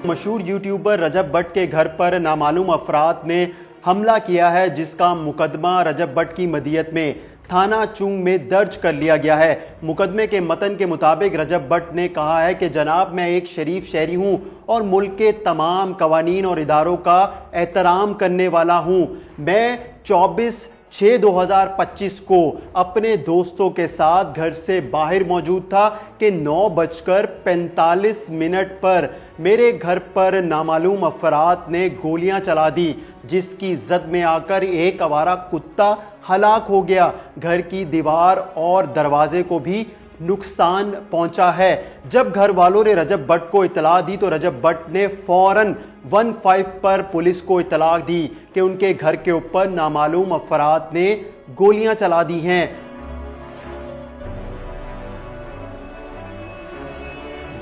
मशहूर यूट्यूबर रजब भट्ट के घर पर नामालूम अफराद ने हमला किया है, जिसका मुकदमा रजब भट्ट की मदियत में थाना चुंग में दर्ज कर लिया गया है। मुकदमे के मतन के मुताबिक रजब भट्ट ने कहा है कि जनाब, मैं एक शरीफ शहरी हूं और मुल्क के तमाम कवानीन और इदारों का एहतराम करने वाला हूं। मैं 24/6/2025 को अपने दोस्तों के साथ घर से बाहर मौजूद था कि 9:45 पर मेरे घर पर नामालूम अफराद ने गोलियां चला दी, जिसकी जद में आकर एक आवारा कुत्ता हलाक हो गया। घर की दीवार और दरवाजे को भी नुकसान पहुंचा है। जब घर वालों ने रजब भट्ट को इतला दी तो रजब भट्ट ने फौरन 15 पर पुलिस को इतला दी कि उनके घर के ऊपर नामालूम अफराद ने गोलियां चला दी हैं।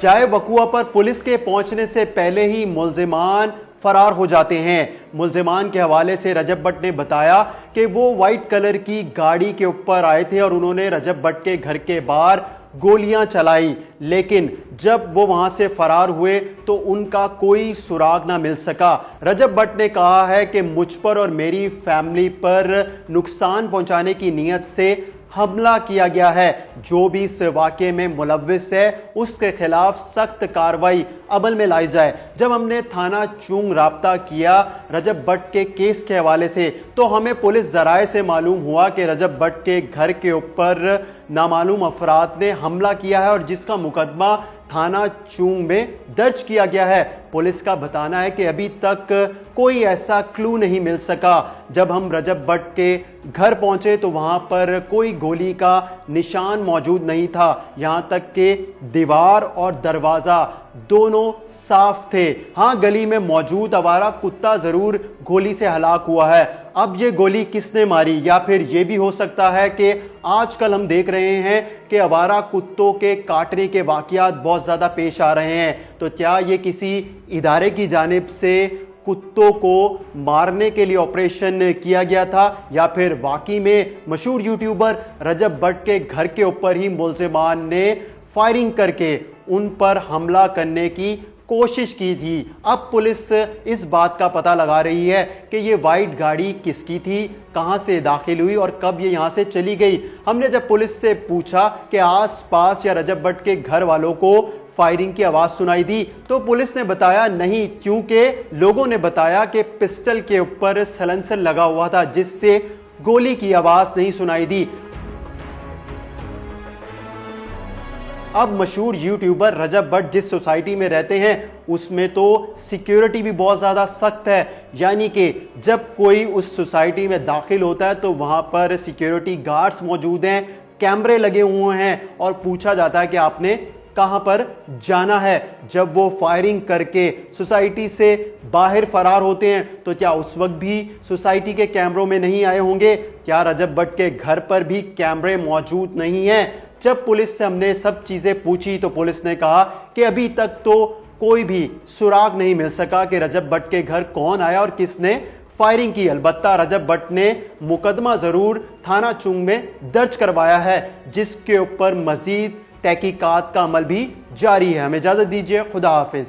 जाए वकुआ पर पुलिस के पहुंचने से पहले ही मुल्जिमान फरार हो जाते हैं। मुल्जिमान के हवाले से रजब भट्ट ने बताया कि वो वाइट कलर की गाड़ी के ऊपर आए थे और उन्होंने रजब भट्ट के घर के बाहर गोलियां चलाई, लेकिन जब वो वहां से फरार हुए तो उनका कोई सुराग ना मिल सका। रजब भट्ट ने कहा है कि मुझ पर और मेरी फैमिली पर नुकसान पहुंचाने की नीयत से हमला किया गया है। जो भी इस वाक़े में मुलव्विस है उसके खिलाफ सख्त कार्रवाई अमल में लाई जाए। जब हमने थाना चुंग राब्ता किया रजब भट्ट के केस के हवाले से तो हमें पुलिस जराए से मालूम हुआ कि रजब भट्ट के घर के ऊपर नामालूम अफराद ने हमला किया है और जिसका मुकदमा थाना चुंग में दर्ज किया गया है। पुलिस का बताना है कि अभी तक कोई ऐसा क्लू नहीं मिल सका। जब हम रजब भट्ट के घर पहुंचे तो वहां पर कोई गोली का निशान मौजूद नहीं था, यहां तक कि दीवार और दरवाजा दोनों साफ थे। हां, गली में मौजूद आवारा कुत्ता जरूर गोली से हलाक हुआ है। अब ये गोली किसने मारी, या फिर ये भी हो सकता है कि आजकल हम देख रहे हैं कि आवारा कुत्तों के काटने के वाकयात बहुत ज्यादा पेश आ रहे हैं, तो क्या ये किसी इदारे की जानिब से कुत्तों को मारने के लिए ऑपरेशन किया गया था, या फिर वाकई में मशहूर यूट्यूबर रजब भट्ट के घर के ऊपर ही मुल्जिमान ने फायरिंग करके उन पर हमला करने की कोशिश की थी। अब पुलिस इस बात का पता लगा रही है कि ये वाइट गाड़ी किसकी थी, कहां से दाखिल हुई और कब ये यहां से चली गई। हमने जब पुलिस से पूछा कि आसपास या रजब भट्ट के घर वालों को फायरिंग की आवाज सुनाई दी तो पुलिस ने बताया नहीं, क्योंकि लोगों ने बताया कि पिस्टल के ऊपर सलेंसर लगा हुआ था जिससे गोली की आवाज नहीं सुनाई दी। अब मशहूर यूट्यूबर रजब भट्ट जिस सोसाइटी में रहते हैं उसमें तो सिक्योरिटी भी बहुत ज़्यादा सख्त है, यानी कि जब कोई उस सोसाइटी में दाखिल होता है तो वहां पर सिक्योरिटी गार्ड्स मौजूद हैं, कैमरे लगे हुए हैं और पूछा जाता है कि आपने कहां पर जाना है। जब वो फायरिंग करके सोसाइटी से बाहर फरार होते हैं तो क्या उस वक्त भी सोसाइटी के कैमरों में नहीं आए होंगे? क्या रजब भट्ट के घर पर भी कैमरे मौजूद नहीं हैं? जब पुलिस से हमने सब चीजें पूछी तो पुलिस ने कहा कि अभी तक तो कोई भी सुराग नहीं मिल सका कि रजब भट्ट के घर कौन आया और किसने फायरिंग की। अलबत्ता रजब भट्ट ने मुकदमा जरूर थाना चुंग में दर्ज करवाया है, जिसके ऊपर मजीद तहकीकात का अमल भी जारी है। हमें इजाजत दीजिए, खुदा हाफिज।